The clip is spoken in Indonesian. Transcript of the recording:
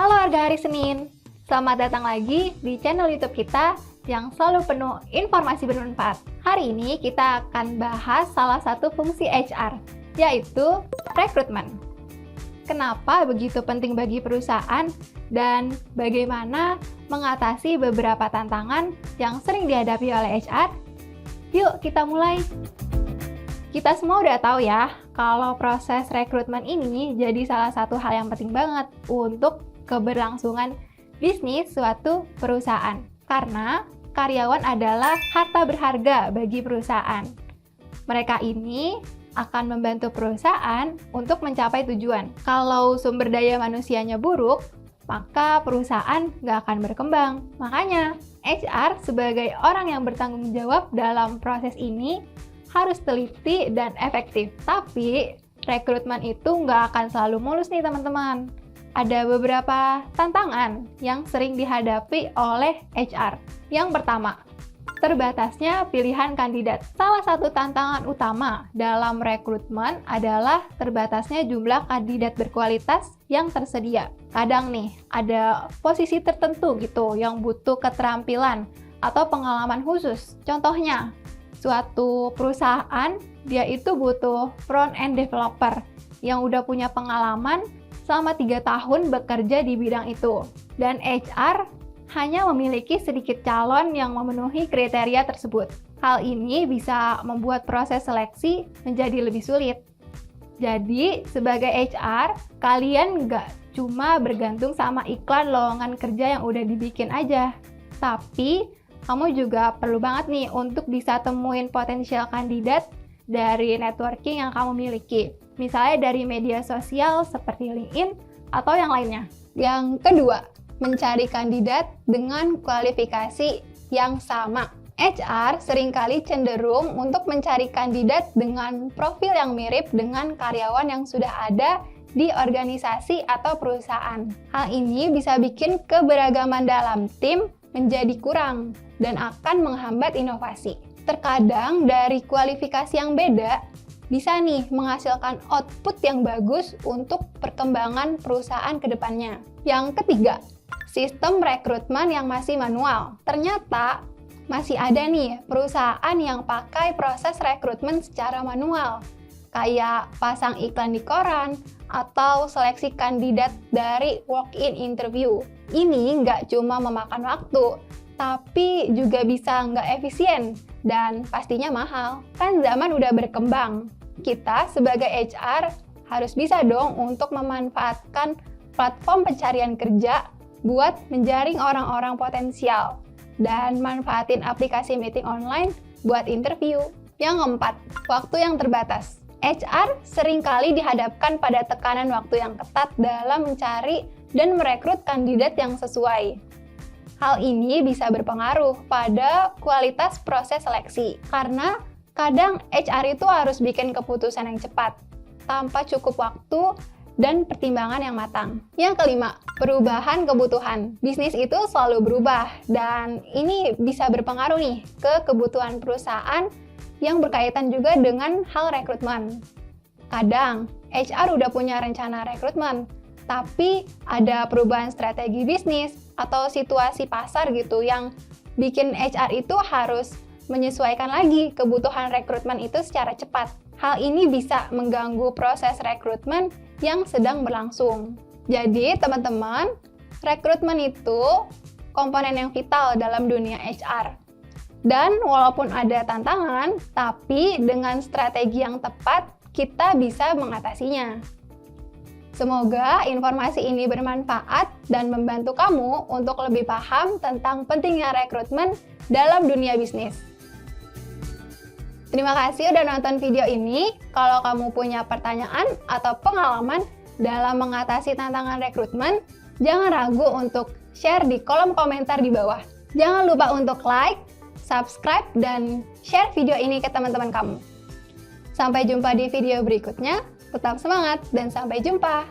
Halo warga hari Senin, selamat datang lagi di channel YouTube kita yang selalu penuh informasi bermanfaat. Hari ini kita akan bahas salah satu fungsi HR, yaitu rekrutmen. Kenapa begitu penting bagi perusahaan dan bagaimana mengatasi beberapa tantangan yang sering dihadapi oleh HR? Yuk kita mulai! Kita semua udah tahu ya, kalau proses rekrutmen ini jadi salah satu hal yang penting banget untuk keberlangsungan bisnis suatu perusahaan. Karena karyawan adalah harta berharga bagi perusahaan. Mereka ini akan membantu perusahaan untuk mencapai tujuan. Kalau sumber daya manusianya buruk, maka perusahaan nggak akan berkembang. Makanya, HR sebagai orang yang bertanggung jawab dalam proses ini harus teliti dan efektif. Tapi, rekrutmen itu nggak akan selalu mulus nih teman-teman. Ada beberapa tantangan yang sering dihadapi oleh HR. Yang pertama, terbatasnya pilihan kandidat. Salah satu tantangan utama dalam rekrutmen adalah terbatasnya jumlah kandidat berkualitas yang tersedia. Kadang nih, ada posisi tertentu gitu yang butuh keterampilan atau pengalaman khusus. Contohnya, suatu perusahaan, dia itu butuh front-end developer yang udah punya pengalaman selama 3 tahun bekerja di bidang itu. Dan HR hanya memiliki sedikit calon yang memenuhi kriteria tersebut. Hal ini bisa membuat proses seleksi menjadi lebih sulit. Jadi, sebagai HR, kalian nggak cuma bergantung sama iklan lowongan kerja yang udah dibikin aja. Tapi, kamu juga perlu banget nih untuk bisa temuin potensial kandidat dari networking yang kamu miliki. Misalnya dari media sosial seperti LinkedIn atau yang lainnya. Yang kedua, mencari kandidat dengan kualifikasi yang sama. HR seringkali cenderung untuk mencari kandidat dengan profil yang mirip dengan karyawan yang sudah ada di organisasi atau perusahaan. Hal ini bisa bikin keberagaman dalam tim menjadi kurang dan akan menghambat inovasi. Terkadang dari kualifikasi yang beda, bisa nih menghasilkan output yang bagus untuk perkembangan perusahaan ke depannya. Yang ketiga, sistem rekrutmen yang masih manual. Ternyata masih ada nih perusahaan yang pakai proses rekrutmen secara manual, kayak pasang iklan di koran atau seleksi kandidat dari walk-in interview. Ini nggak cuma memakan waktu, tapi juga bisa nggak efisien dan pastinya mahal. Kan zaman udah berkembang. Kita sebagai HR harus bisa dong untuk memanfaatkan platform pencarian kerja buat menjaring orang-orang potensial dan manfaatin aplikasi meeting online buat interview. Yang keempat, waktu yang terbatas. HR seringkali dihadapkan pada tekanan waktu yang ketat dalam mencari dan merekrut kandidat yang sesuai. Hal ini bisa berpengaruh pada kualitas proses seleksi, karena kadang HR itu harus bikin keputusan yang cepat, tanpa cukup waktu dan pertimbangan yang matang. Yang kelima, perubahan kebutuhan. Bisnis itu selalu berubah, dan ini bisa berpengaruh nih ke kebutuhan perusahaan yang berkaitan juga dengan hal rekrutmen. Kadang, HR udah punya rencana rekrutmen, tapi ada perubahan strategi bisnis atau situasi pasar gitu yang bikin HR itu harus menyesuaikan lagi kebutuhan rekrutmen itu secara cepat. Hal ini bisa mengganggu proses rekrutmen yang sedang berlangsung. Jadi, teman-teman, rekrutmen itu komponen yang vital dalam dunia HR. Dan walaupun ada tantangan, tapi dengan strategi yang tepat, kita bisa mengatasinya. Semoga informasi ini bermanfaat dan membantu kamu untuk lebih paham tentang pentingnya rekrutmen dalam dunia bisnis. Terima kasih udah nonton video ini. Kalau kamu punya pertanyaan atau pengalaman dalam mengatasi tantangan rekrutmen, jangan ragu untuk share di kolom komentar di bawah. Jangan lupa untuk like, subscribe, dan share video ini ke teman-teman kamu. Sampai jumpa di video berikutnya. Tetap semangat dan sampai jumpa!